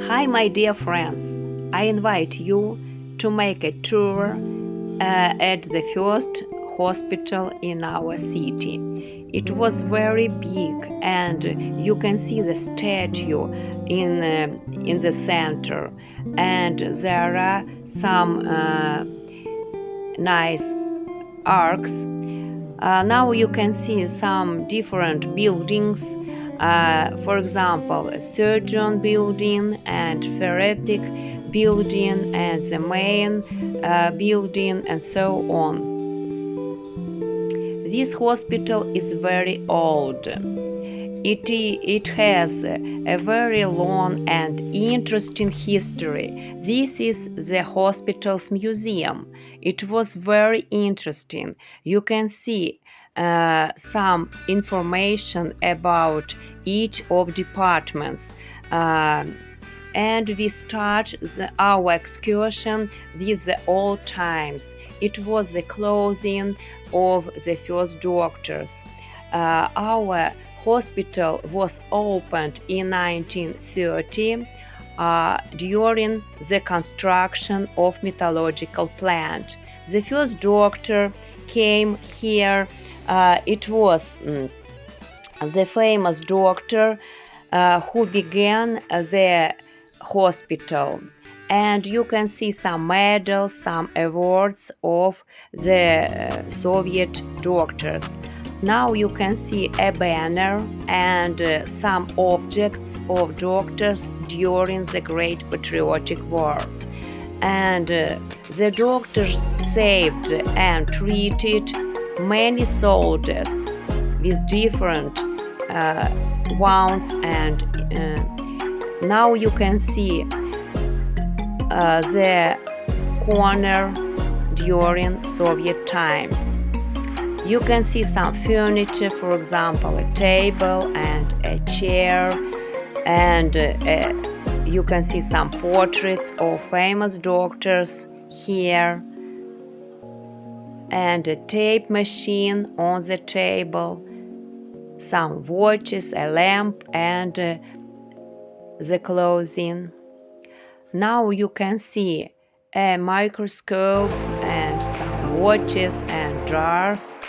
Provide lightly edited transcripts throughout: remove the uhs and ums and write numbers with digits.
Hi, my dear friends. I invite you to make a tour at the first hospital in our city. It was very big, and you can see the statue in the center, and there are some nice arcs. Now you can see some different buildings, for example, a surgeon building and therapeutic building and the main building and so on. This hospital is very old. It has a very long and interesting history. This is the hospital's museum. It was very interesting. You can see some information about each of departments. And we start our excursion with the old times. It was the clothing of the first doctors. Our hospital was opened in 1930 during the construction of metallurgical plant. The first doctor came here. It was the famous doctor who began the hospital. And you can see some medals, some awards of the Soviet doctors. Now you can see a banner and some objects of doctors during the Great Patriotic War. And the doctors saved and treated many soldiers with different wounds, and now you can see the corner during Soviet times. You can see some furniture, for example, a table and a chair, and you can see some portraits of famous doctors here, and a tape machine on the table, some watches, a lamp, and the clothing. Now you can see a microscope and some watches and jars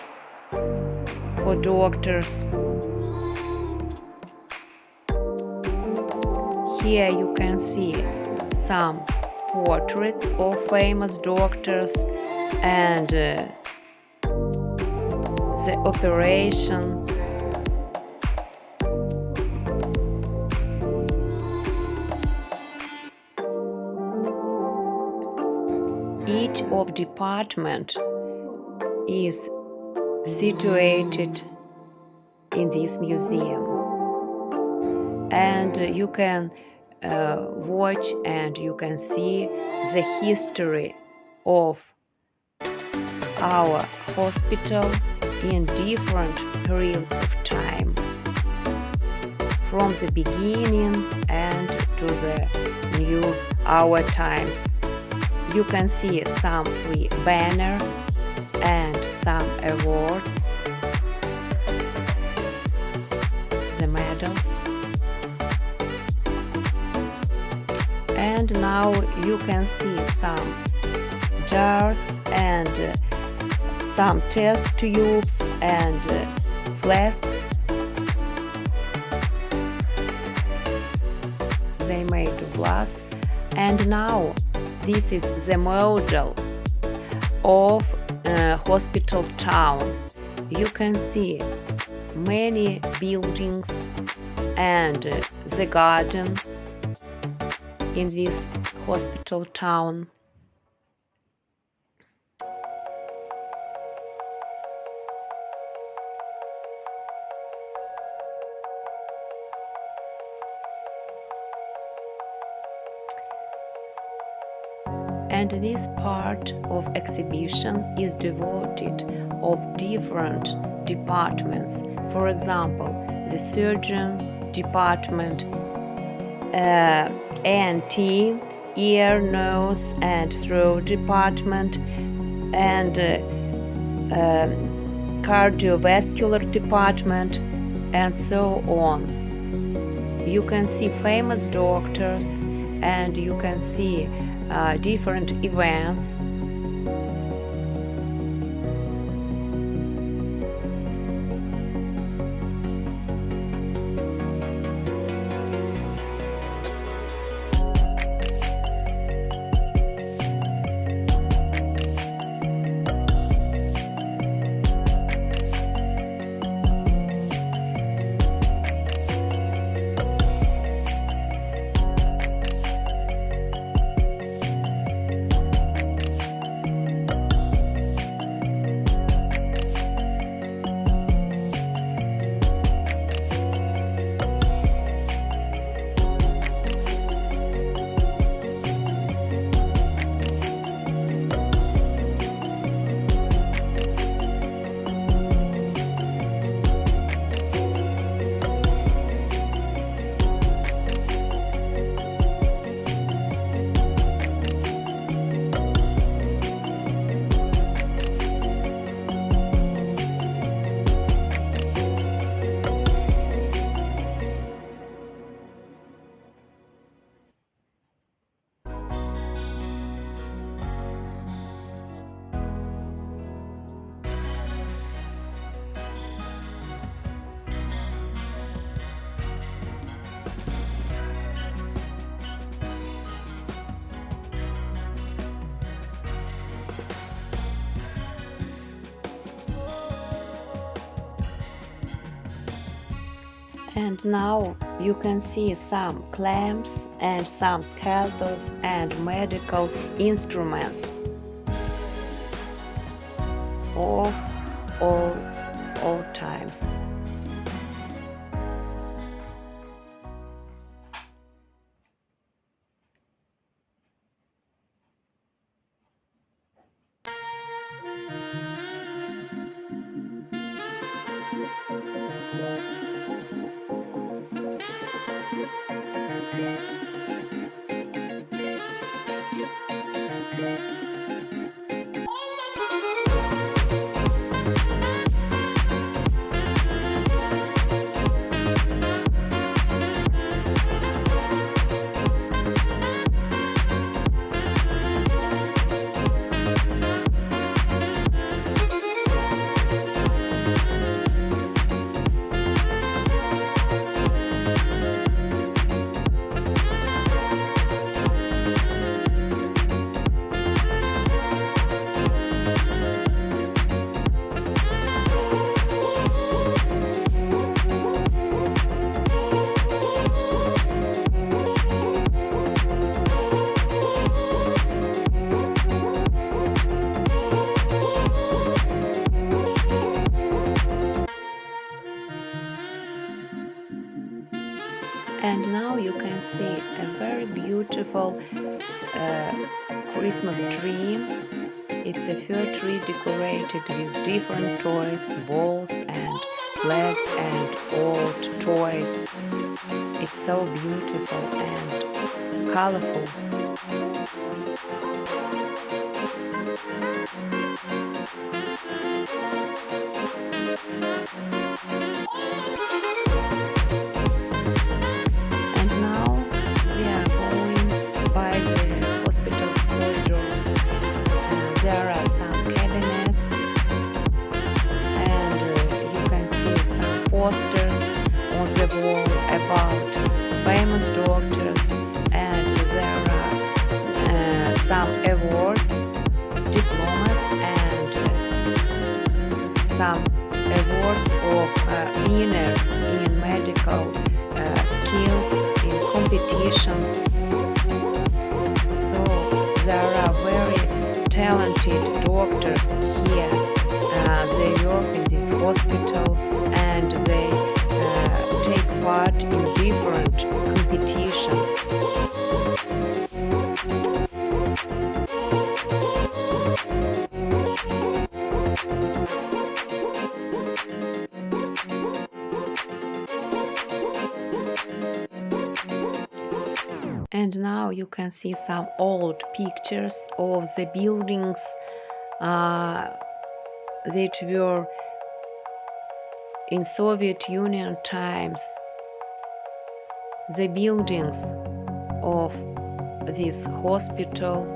for doctors. Here you can see some portraits of famous doctors and the operation. Each of department is situated in this museum, and you can watch and you can see the history of our hospital in different periods of time, from the beginning and to the new our times. You can see some free banners and some awards, the medals. And now you can see some jars and some test tubes and flasks. They made of glass. And now this is the model of hospital town. You can see many buildings and the garden in this hospital town. And this part of exhibition is devoted of different departments. For example, the surgeon department, ENT, ear, nose and throat department, and cardiovascular department, and so on. You can see famous doctors and you can see different events. And now you can see some clamps and some scalpels and medical instruments of all times. And now you can see a very beautiful Christmas tree. It's a fir tree decorated with different toys, balls and flags and old toys. It's so beautiful and colorful. There are some cabinets, and you can see some posters on the wall about famous doctors, and there are some awards, diplomas, and some awards of winners in medical skills in competitions. So there are very talented doctors here. They work in this hospital and they take part in different competitions. And now you can see some old pictures of the buildings that were in Soviet Union times. The buildings of this hospital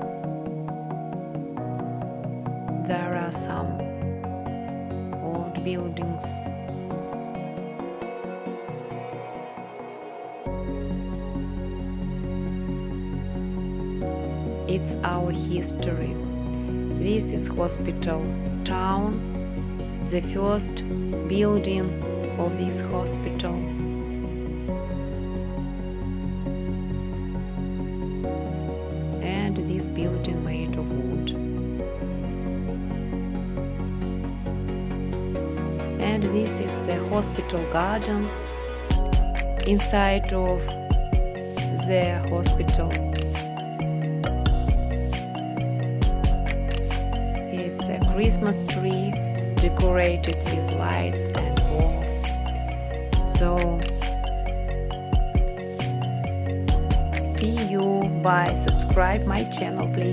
there are some old buildings. It's our history. This is hospital town, the first building of this hospital. And this building made of wood. And this is the hospital garden inside of the hospital. It's a Christmas tree decorated with lights and balls. So, see you. Bye. Subscribe my channel, please.